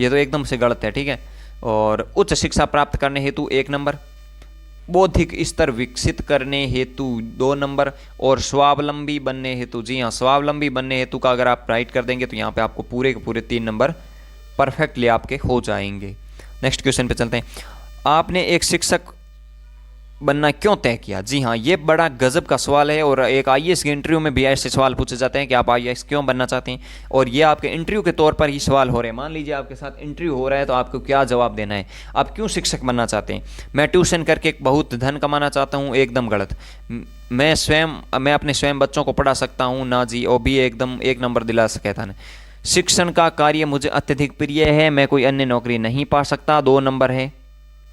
ये तो एकदम से गलत है। ठीक है, और उच्च शिक्षा प्राप्त करने हेतु 1 नंबर, बौद्धिक स्तर विकसित करने हेतु 2 नंबर, और स्वावलंबी बनने हेतु, जी हाँ स्वावलंबी बनने हेतु का अगर आप राइट कर देंगे तो यहाँ पे आपको पूरे के पूरे 3 नंबर परफेक्टली आपके हो जाएंगे। नेक्स्ट क्वेश्चन पे चलते हैं। आपने एक शिक्षक बनना क्यों तय किया? जी हाँ, ये बड़ा गजब का सवाल है और एक आईएएस के इंटरव्यू में भी ऐसे सवाल पूछे जाते हैं कि आप आईएएस क्यों बनना चाहते हैं, और ये आपके इंटरव्यू के तौर पर ही सवाल हो रहे हैं। मान लीजिए आपके साथ इंटरव्यू हो रहा है तो आपको क्या जवाब देना है, आप क्यों शिक्षक बनना चाहते हैं? मैं ट्यूशन करके बहुत धन कमाना चाहता हूँ, एकदम गलत। मैं अपने स्वयं बच्चों को पढ़ा सकता हूँ, ना जी, और भी एकदम 1 नंबर दिला सके था। शिक्षण का कार्य मुझे अत्यधिक प्रिय है, मैं कोई अन्य नौकरी नहीं पा सकता, 2 नंबर है।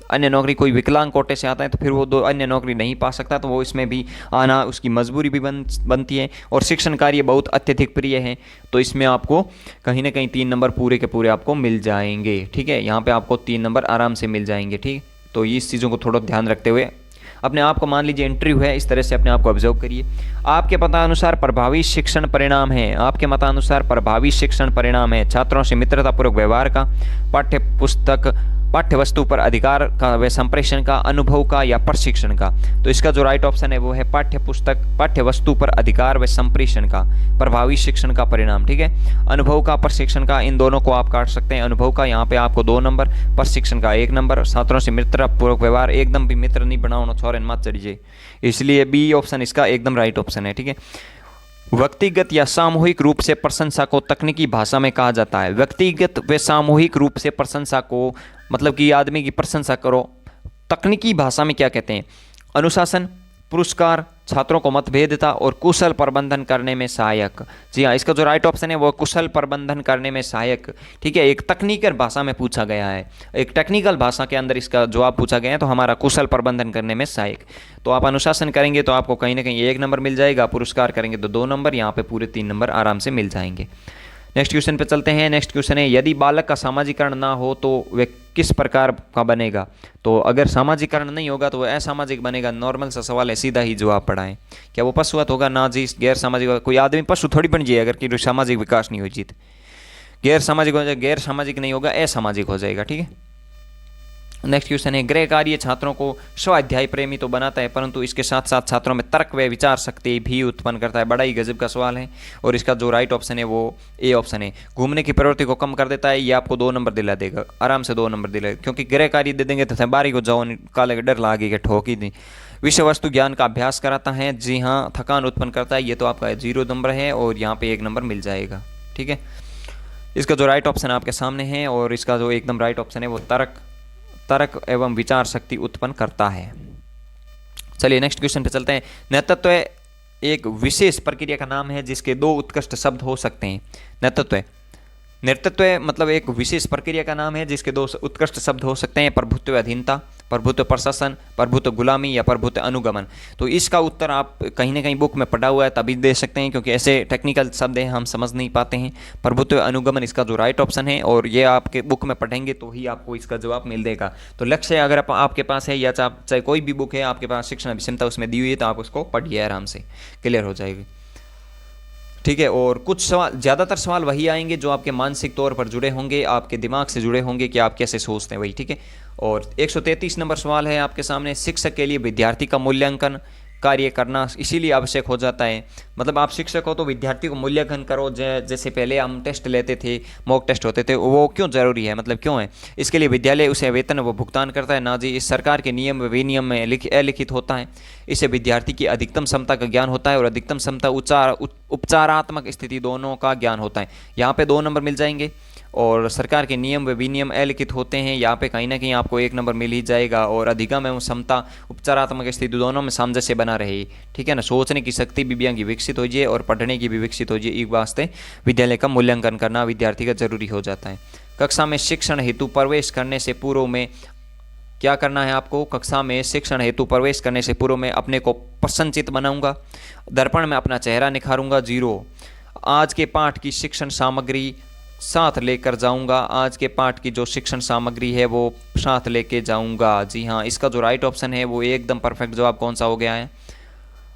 अन्य नौकरी कोई विकलांग कोटे से आता है तो फिर वो 2 अन्य नौकरी नहीं पा सकता, तो वो इसमें भी आना उसकी मजबूरी भी बनती है। और शिक्षण कार्य बहुत अत्यधिक प्रिय है, तो इसमें आपको कहीं ना कहीं 3 नंबर पूरे के पूरे आपको मिल जाएंगे। ठीक है, यहाँ पे आपको 3 नंबर आराम से मिल जाएंगे। ठीक, तो इस चीज़ों को थोड़ा ध्यान रखते हुए अपने आप को, मान लीजिए इंटरव्यू है, इस तरह से अपने आप को ऑब्जर्व करिए। आपके मतानुसार प्रभावी शिक्षण परिणाम है, आपके मतानुसार प्रभावी शिक्षण परिणाम है छात्रों से मित्रतापूर्वक व्यवहार का, पाठ्य वस्तु पर अधिकार का व संप्रेषण का, अनुभव का या प्रशिक्षण का। तो इसका जो राइट ऑप्शन है वो है पाठ्य वस्तु पर अधिकार व संप्रेषण का प्रभावी शिक्षण का परिणाम। ठीक है, अनुभव का, प्रशिक्षण का, इन दोनों को आप काट सकते हैं। अनुभव का यहाँ पे आपको 2 नंबर, प्रशिक्षण का 1 नंबर, छात्रों से मित्रतापूर्वक व्यवहार, एकदम भी मित्र नहीं बनाओ, छोरे मत चढ़िए, इसलिए बी ऑप्शन इसका एकदम राइट ऑप्शन है। ठीक है, व्यक्तिगत या सामूहिक रूप से प्रशंसा को तकनीकी भाषा में कहा जाता है। व्यक्तिगत व सामूहिक रूप से प्रशंसा को, मतलब कि आदमी की प्रशंसा करो, तकनीकी भाषा में क्या कहते हैं? अनुशासन, पुरस्कार, छात्रों को मतभेदता और कुशल प्रबंधन करने में सहायक। जी हाँ, इसका जो राइट ऑप्शन है वो कुशल प्रबंधन करने में सहायक। ठीक है, एक तकनीकल भाषा में पूछा गया है, एक टेक्निकल भाषा के अंदर इसका जवाब पूछा गया है, तो हमारा कुशल प्रबंधन करने में सहायक। तो आप अनुशासन करेंगे तो आपको कहीं ना कहीं 1 नंबर मिल जाएगा, पुरस्कार करेंगे तो 2 नंबर, यहाँ पे पूरे 3 नंबर आराम से मिल जाएंगे। नेक्स्ट क्वेश्चन पे चलते हैं। नेक्स्ट क्वेश्चन है, यदि बालक का सामाजिकरण ना हो तो वह किस प्रकार का बनेगा? तो अगर सामाजिकरण नहीं होगा तो वह असामाजिक बनेगा। नॉर्मल सा सवाल है, सीधा ही जवाब पड़ा है। क्या वो पशुवत होगा? ना जी, गैर सामाजिक होगा। कोई आदमी पशु थोड़ी बन जाए अगर कि सामाजिक विकास नहीं हो जीत। गैर सामाजिक हो जाए, गैर सामाजिक नहीं होगा, असामाजिक हो जाएगा। ठीक है, नेक्स्ट क्वेश्चन है, गृह कार्य छात्रों को स्वाध्याय प्रेमी तो बनाता है परंतु इसके साथ साथ छात्रों में तर्क व विचार शक्ति भी उत्पन्न करता है। बड़ा ही गजब का सवाल है और इसका जो राइट ऑप्शन है वो ए ऑप्शन है। घूमने की प्रवृत्ति को कम कर देता है, ये आपको 2 नंबर दिला देगा, आराम से 2 नंबर दिलाएगा, क्योंकि गृह कार्य दे देंगे तो बारी को जाओ काले का डर लागे ठोकी दी। विषय वस्तु ज्ञान का अभ्यास कराता है, जी हाँ थकान उत्पन्न करता है, ये तो आपका 0 नंबर है और यहाँ पे 1 नंबर मिल जाएगा। ठीक है, इसका जो राइट ऑप्शन आपके सामने है और इसका जो एकदम राइट ऑप्शन है वो तर्क एवं विचार शक्ति उत्पन्न करता है। चलिए नेक्स्ट क्वेश्चन पे चलते हैं। नेतृत्व एक विशेष प्रक्रिया का नाम है जिसके 2 उत्कृष्ट शब्द हो सकते हैं। नेतृत्व मतलब एक विशेष प्रक्रिया का नाम है जिसके 2 उत्कृष्ट शब्द हो सकते हैं, प्रभुत्व अधीनता, प्रभुत्व प्रशासन, प्रभुत्व गुलामी या प्रभुत्व अनुगमन। तो इसका उत्तर आप कहीं ना कहीं बुक में पढ़ा हुआ है तभी दे सकते हैं, क्योंकि ऐसे टेक्निकल शब्द हैं हम समझ नहीं पाते हैं। प्रभुत्व अनुगमन इसका जो राइट ऑप्शन है और ये आपके बुक में पढ़ेंगे तो ही आपको इसका जवाब मिल देगा। तो लक्ष्य अगर आपके पास है या चाहे कोई भी बुक है आपके पास शिक्षण अभिक्षमता उसमें दी हुई है तो आप उसको पढ़िए, आराम से क्लियर हो जाएगी। ठीक है, और कुछ सवाल, ज़्यादातर सवाल वही आएंगे जो आपके मानसिक तौर पर जुड़े होंगे, आपके दिमाग से जुड़े होंगे कि आप कैसे सोचते हैं वही। ठीक है, और 133 नंबर सवाल है आपके सामने, शिक्षक के लिए विद्यार्थी का मूल्यांकन कार्य करना इसीलिए आवश्यक हो जाता है। मतलब आप शिक्षक हो तो विद्यार्थी को मूल्यांकन करो, जैसे पहले हम टेस्ट लेते थे, मॉक टेस्ट होते थे, वो क्यों जरूरी है, मतलब क्यों है? इसके लिए विद्यालय उसे वेतन वो भुगतान करता है, ना जी इस सरकार के नियम व विनियम में अलिखित होता है। इससे विद्यार्थी की अधिकतम क्षमता का ज्ञान होता है और अधिकतम क्षमता उपचारात्मक स्थिति दोनों का ज्ञान होता है। यहाँ पे 2 नंबर मिल जाएंगे। और सरकार के नियम व विनियम अलिखित होते हैं, यहाँ पे कहीं ना कहीं आपको 1 नंबर मिल ही जाएगा। और अधिगम एवं क्षमता उपचारात्मक स्थिति दोनों में सामंजस्य बना रहे, ठीक है ना। सोचने की शक्ति विज्ञान की विकसित हो जाए और पढ़ने की भी विकसित हो जाए, एक वास्ते विद्यालय का मूल्यांकन करना विद्यार्थी का जरूरी हो जाता है। कक्षा में शिक्षण हेतु प्रवेश करने से पूर्व में क्या करना है आपको? कक्षा में शिक्षण हेतु प्रवेश करने से पूर्व में अपने को प्रसन्नचित बनाऊंगा, दर्पण में अपना चेहरा निखारूंगा, 0। आज के पाठ की शिक्षण सामग्री साथ लेकर जाऊंगा, आज के पाठ की जो शिक्षण सामग्री है वो साथ लेके जाऊंगा, जी हाँ। इसका जो राइट ऑप्शन है वो एकदम परफेक्ट जवाब कौन सा हो गया है?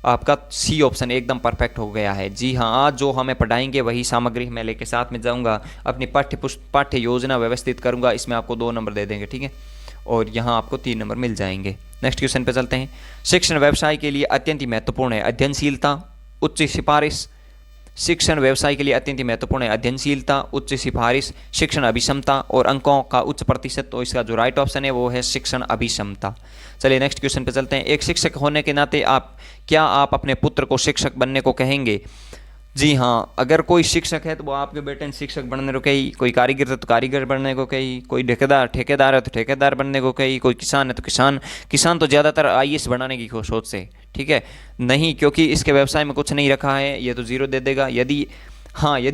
आपका सी ऑप्शन एकदम परफेक्ट हो गया है, जी हाँ। आज जो हमें पढ़ाएंगे वही सामग्री मैं लेके साथ में जाऊंगा, अपनी पाठ्य योजना व्यवस्थित करूंगा, इसमें आपको 2 नंबर दे देंगे, ठीक है। और यहाँ आपको 3 नंबर मिल जाएंगे। नेक्स्ट क्वेश्चन पे चलते हैं। शिक्षण व्यवसाय के लिए अत्यंत महत्वपूर्ण है अध्ययनशीलता, उच्च सिफारिश। शिक्षण व्यवसाय के लिए अत्यंत महत्वपूर्ण है अध्ययनशीलता, उच्च सिफारिश, शिक्षण अभिक्षमता और अंकों का उच्च प्रतिशत। तो इसका जो राइट ऑप्शन है वो है शिक्षण अभिक्षमता। चलिए नेक्स्ट क्वेश्चन पे चलते हैं। एक शिक्षक होने के नाते आप अपने पुत्र को शिक्षक बनने को कहेंगे? जी हाँ, अगर कोई शिक्षक है तो वो आपके बेटे ने शिक्षक बनने को कही, कोई कारीगर है तो कारीगर बनने को कही, कोई ठेकेदार है तो ठेकेदार बनने को कही, कोई किसान है तो किसान तो ज़्यादातर IAS बनाने की सोच से, ठीक है। नहीं, क्योंकि इसके व्यवसाय में कुछ नहीं रखा है, ये तो 0 दे देगा। यदि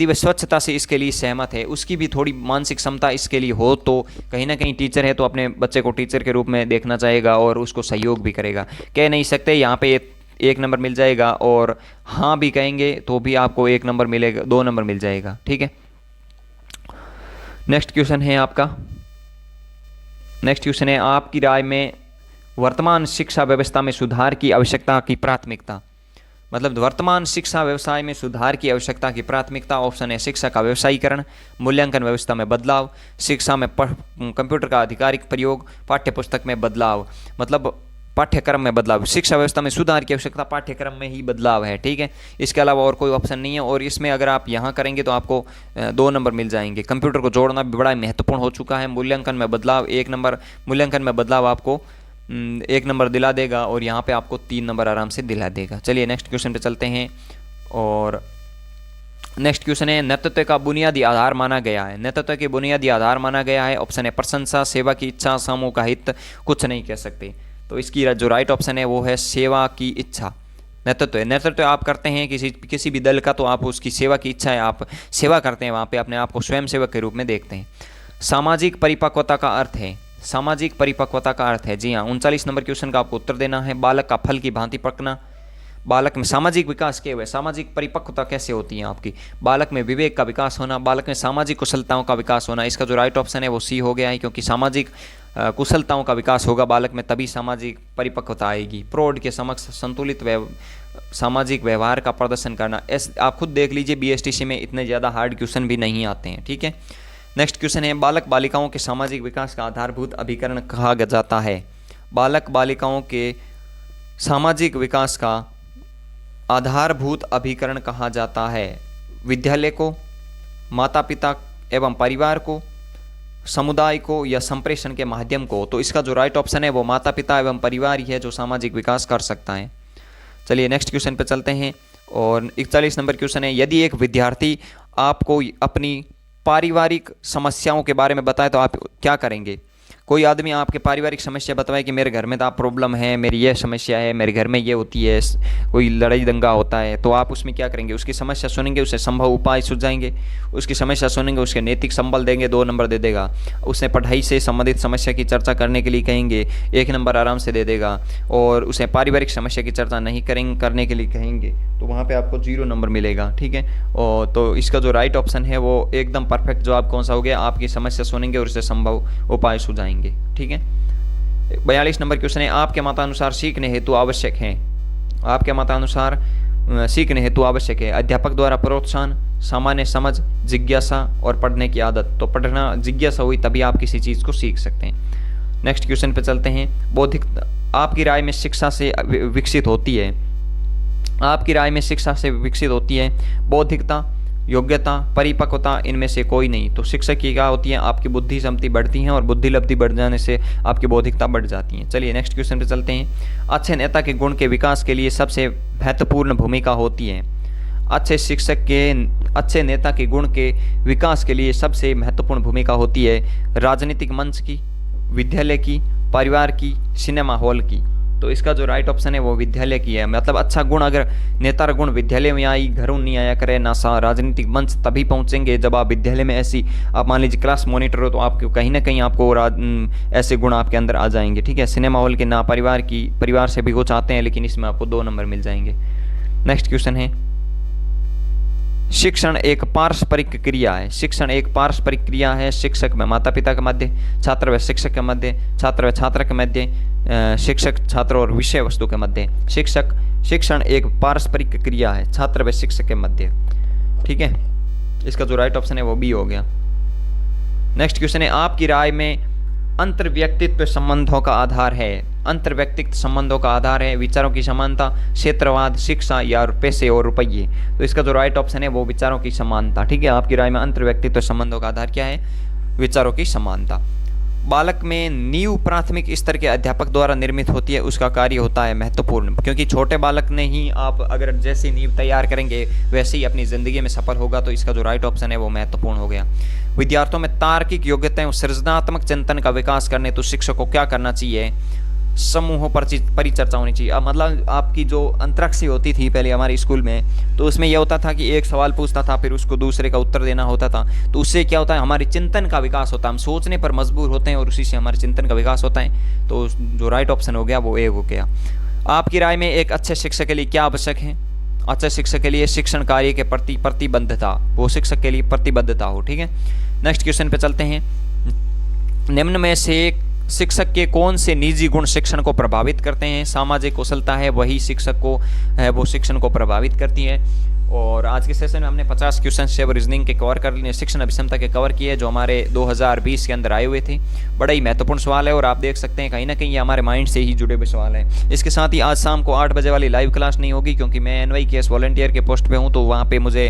वह स्वच्छता से इसके लिए सहमत है, उसकी भी थोड़ी मानसिक क्षमता इसके लिए हो तो कहीं ना कहीं टीचर है तो अपने बच्चे को टीचर के रूप में देखना चाहेगा और उसको सहयोग भी करेगा। कह नहीं सकते, यहाँ पे 1 नंबर मिल जाएगा, और हाँ भी कहेंगे तो भी आपको 1 नंबर मिलेगा, 2 नंबर मिल जाएगा, ठीक है। नेक्स्ट क्वेश्चन है आपकी राय में वर्तमान शिक्षा व्यवस्था में सुधार की आवश्यकता की प्राथमिकता। मतलब वर्तमान शिक्षा व्यवसाय में सुधार की आवश्यकता की प्राथमिकता। ऑप्शन है शिक्षा का व्यवसायीकरण, मूल्यांकन व्यवस्था में बदलाव, शिक्षा में कंप्यूटर का आधिकारिक प्रयोग, पाठ्यपुस्तक में बदलाव। मतलब पाठ्यक्रम में बदलाव। शिक्षा व्यवस्था में सुधार की आवश्यकता, पाठ्यक्रम में ही बदलाव है, ठीक है। इसके अलावा और कोई ऑप्शन नहीं है। और इसमें अगर आप यहाँ करेंगे तो आपको 2 नंबर मिल जाएंगे। कंप्यूटर को जोड़ना भी बड़ा महत्वपूर्ण हो चुका है। मूल्यांकन में बदलाव 1 नंबर, मूल्यांकन में बदलाव आपको 1 नंबर दिला देगा, और यहाँ पे आपको 3 नंबर आराम से दिला देगा। चलिए नेक्स्ट क्वेश्चन पे चलते हैं। और नेक्स्ट क्वेश्चन है, नेतृत्व का बुनियादी आधार माना गया है। नेतृत्व के बुनियादी आधार माना गया है। ऑप्शन है प्रशंसा, सेवा की इच्छा, समूह का हित, कुछ नहीं कह सकते। तो इसकी जो राइट ऑप्शन है वो है सेवा की इच्छा। नेतृत्व आप करते हैं किसी भी दल का, तो आप उसकी सेवा की इच्छा है, आप सेवा करते हैं, वहाँ पे अपने आप को स्वयं सेवक के रूप में देखते हैं। सामाजिक परिपक्वता का अर्थ है, सामाजिक परिपक्वता का अर्थ है, जी हाँ। 39 नंबर क्वेश्चन का आपको उत्तर देना है। बालक का फल की भांति पकना। बालक में सामाजिक विकास क्या हुआ, सामाजिक परिपक्वता कैसे होती है आपकी? बालक में विवेक का विकास होना, बालक में सामाजिक कुशलताओं का विकास होना। इसका जो राइट ऑप्शन है वो सी हो गया है, क्योंकि सामाजिक कुशलताओं का विकास होगा बालक में, तभी सामाजिक परिपक्वता आएगी। प्रौढ़ के समक्ष संतुलित सामाजिक व्यवहार का प्रदर्शन करना। आप खुद देख लीजिए, BSTC में इतने ज़्यादा हार्ड क्वेश्चन भी नहीं आते हैं, ठीक है। नेक्स्ट क्वेश्चन है, बालक बालिकाओं के सामाजिक विकास का आधारभूत अभिकरण कहा जाता है। बालक बालिकाओं के सामाजिक विकास का आधारभूत अभिकरण कहा जाता है। विद्यालय को, माता पिता एवं परिवार को, समुदाय को या संप्रेषण के माध्यम को। तो इसका जो राइट ऑप्शन है वो माता पिता एवं परिवार ही है जो सामाजिक विकास कर सकता है। चलिए नेक्स्ट क्वेश्चन पे चलते हैं और 41 नंबर क्वेश्चन है, यदि एक विद्यार्थी आपको अपनी पारिवारिक समस्याओं के बारे में बताए तो आप क्या करेंगे। कोई आदमी आपके पारिवारिक समस्या बताए कि मेरे घर में तो आप प्रॉब्लम है, मेरी ये समस्या है, मेरे घर में ये होती है, कोई लड़ाई दंगा होता है, तो आप उसमें क्या करेंगे। उसकी समस्या सुनेंगे, उसे संभव उपाय सुझाएंगे, उसकी समस्या सुनेंगे, उसके नैतिक संबल देंगे, 2 नंबर दे देगा। उसे पढ़ाई से संबंधित समस्या की चर्चा करने के लिए कहेंगे, 1 नंबर आराम से दे देगा। और उसे पारिवारिक समस्या की चर्चा नहीं करने के लिए कहेंगे तो वहाँ पे आपको 0 नंबर मिलेगा, ठीक है। और तो इसका जो राइट ऑप्शन है वो एकदम परफेक्ट जवाब कौन सा हो गया, आपकी समस्या सुनेंगे और उसे संभव उपाय सुझाएंगे, ठीक है। 42 नंबर क्वेश्चन है, आपके मतानुसार सीखने हेतु आवश्यक है। आपके मतानुसार सीखने हेतु आवश्यक है अध्यापक द्वारा प्रोत्साहन, सामान्य समझ, जिज्ञासा और पढ़ने की आदत। तो पढ़ना जिज्ञासा हुई तभी आप किसी चीज़ को सीख सकते हैं। नेक्स्ट क्वेश्चन पे चलते हैं, बौद्धिकता आपकी राय में शिक्षा से विकसित होती है। आपकी राय में शिक्षा से विकसित होती है बौद्धिकता, योग्यता, परिपक्वता, इनमें से कोई नहीं। तो शिक्षक की क्या होती है, आपकी बुद्धि क्षमता बढ़ती है और बुद्धि लब्धि बढ़ जाने से आपकी बौद्धिकता बढ़ जाती है। चलिए नेक्स्ट क्वेश्चन पे चलते हैं, अच्छे नेता के गुण के विकास के लिए सबसे महत्वपूर्ण भूमिका होती है। अच्छे नेता के गुण के विकास के लिए सबसे महत्वपूर्ण भूमिका होती है राजनीतिक मंच की, विद्यालय की, परिवार की, सिनेमा हॉल की। तो इसका जो राइट ऑप्शन है वो विद्यालय की है। मतलब अच्छा गुण, अगर नेता का गुण विद्यालय में आई, घरों नहीं आया करे ना, राजनीतिक मंच तभी पहुंचेंगे जब आप विद्यालय में ऐसी, आप मान लीजिए क्लास मॉनिटर हो तो आपको कहीं ना कहीं आपको ऐसे गुण आपके अंदर आ जाएंगे, ठीक है। सिनेमा हॉल के ना, परिवार से भी वो चाहते हैं, लेकिन इसमें आपको 2 नंबर मिल जाएंगे। नेक्स्ट क्वेश्चन है, शिक्षण एक पारस्परिक क्रिया है। शिक्षण एक पारस्परिक क्रिया है, शिक्षक व माता पिता के मध्य, छात्र व शिक्षक के मध्य, छात्र व छात्र के मध्य, शिक्षक छात्र और विषय वस्तु के मध्य। शिक्षण एक पारस्परिक क्रिया है, छात्र व शिक्षक के मध्य, ठीक है। इसका जो राइट ऑप्शन है वो बी हो गया। नेक्स्ट क्वेश्चन है, आपकी राय में अंतर्व्यक्तित्व संबंधों का आधार है। अंतर्व्यक्तित्व संबंधों का आधार है विचारों की समानता, क्षेत्रवाद, शिक्षा या पैसे और रुपये। तो इसका जो राइट ऑप्शन है वो विचारों की समानता, ठीक है। आपकी राय में अंतर्व्यक्तित्व संबंधों का आधार क्या है, विचारों की समानता। बालक में नींव प्राथमिक स्तर के अध्यापक द्वारा निर्मित होती है, उसका कार्य होता है महत्वपूर्ण, क्योंकि छोटे बालक ने ही आप अगर जैसी नींव तैयार करेंगे वैसे ही अपनी ज़िंदगी में सफल होगा। तो इसका जो राइट ऑप्शन है वो महत्वपूर्ण हो गया। विद्यार्थियों में तार्किक योग्यताएं और सृजनात्मक चिंतन का विकास करने तो शिक्षक को क्या करना चाहिए, समूहों पर परिचर्चा होनी चाहिए। अब मतलब आपकी जो अंतरिक्ष होती थी पहले हमारे स्कूल में, तो उसमें यह होता था कि एक सवाल पूछता था, फिर उसको दूसरे का उत्तर देना होता था। तो उससे क्या होता है, हमारे चिंतन का विकास होता है, हम सोचने पर मजबूर होते हैं और उसी से हमारे चिंतन का विकास होता है। तो जो राइट ऑप्शन हो गया वो ए हो गया। आपकी राय में एक अच्छे शिक्षक के लिए क्या आवश्यक है। अच्छे शिक्षक के लिए शिक्षण कार्य के प्रति प्रतिबद्धता, वो शिक्षक के लिए प्रतिबद्धता हो, ठीक है। नेक्स्ट क्वेश्चन पे चलते हैं, निम्न में से शिक्षक के कौन से निजी गुण शिक्षण को प्रभावित करते हैं। सामाजिक कुशलता है वही शिक्षक को है, वो शिक्षण को प्रभावित करती है। और आज के सेशन में हमने 50 क्वेश्चन से रीजनिंग के कवर कर लिए, शिक्षण अभिक्षमता के कवर किए जो हमारे 2020 के अंदर आए हुए थे। बड़ा ही महत्वपूर्ण सवाल है और आप देख सकते हैं कहीं ना कहीं ये हमारे माइंड से ही जुड़े हुए सवाल हैं। इसके साथ ही आज शाम को 8 बजे वाली लाइव क्लास नहीं होगी क्योंकि मैं NYKS वॉलंटियर के पोस्ट पे हूँ, तो वहाँ पे मुझे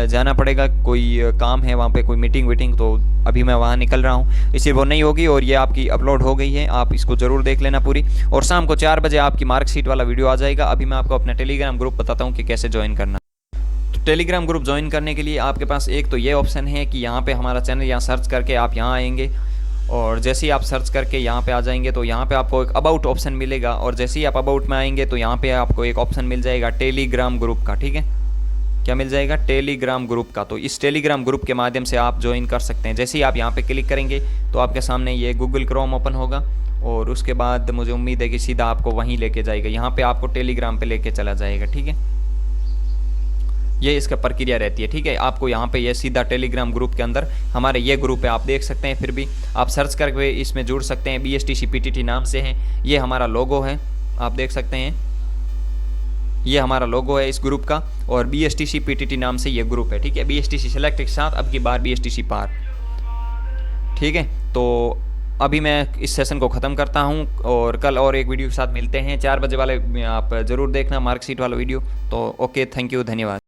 जाना पड़ेगा, कोई काम है वहाँ पे, कोई मीटिंग वीटिंग, तो अभी मैं वहाँ निकल रहा हूँ, इसलिए वो नहीं होगी। और ये आपकी अपलोड हो गई है, आप इसको ज़रूर देख लेना पूरी। और शाम को 4 बजे आपकी मार्कशीट वाला वीडियो आ जाएगा। अभी मैं आपको अपना टेलीग्राम ग्रुप बताता हूँ कि कैसे ज्वाइन करना। टेलीग्राम ग्रुप ज्वाइन करने के लिए आपके पास एक तो ये ऑप्शन है कि यहाँ पे हमारा चैनल यहाँ सर्च करके आप यहाँ आएंगे, और जैसे ही आप सर्च करके यहाँ पे आ जाएंगे तो यहाँ पे आपको एक अबाउट ऑप्शन मिलेगा, और जैसे ही आप अबाउट में आएंगे तो यहाँ पे आपको एक ऑप्शन मिल जाएगा टेलीग्राम ग्रुप का, ठीक है। क्या मिल जाएगा, टेलीग्राम ग्रुप का। तो इस टेलीग्राम ग्रुप के माध्यम से आप ज्वाइन कर सकते हैं। जैसे ही आप यहाँ पे क्लिक करेंगे तो आपके सामने ये गूगल क्रोम ओपन होगा, और उसके बाद मुझे उम्मीद है कि सीधा आपको वहीं लेके जाएगा, यहाँ पे आपको टेलीग्राम पे लेके चला जाएगा, ठीक है। ये इसका प्रक्रिया रहती है, ठीक है। आपको यहाँ पे ये सीधा टेलीग्राम ग्रुप के अंदर हमारे ये ग्रुप है, आप देख सकते हैं। फिर भी आप सर्च करके इसमें जुड़ सकते हैं, BSTC PTT नाम से है। ये हमारा लोगो है, आप देख सकते हैं, ये हमारा लोगो है इस ग्रुप का, और BSTC PTT नाम से ये ग्रुप है, ठीक है। BSTC सेलेक्ट के साथ अब की बार BSTC पार। ठीक है, तो अभी मैं इस सेशन को ख़त्म करता हूँ और कल और एक वीडियो के साथ मिलते हैं 4 बजे वाले, आप ज़रूर देखना मार्कशीट वाला वीडियो। तो ओके, थैंक यू, धन्यवाद।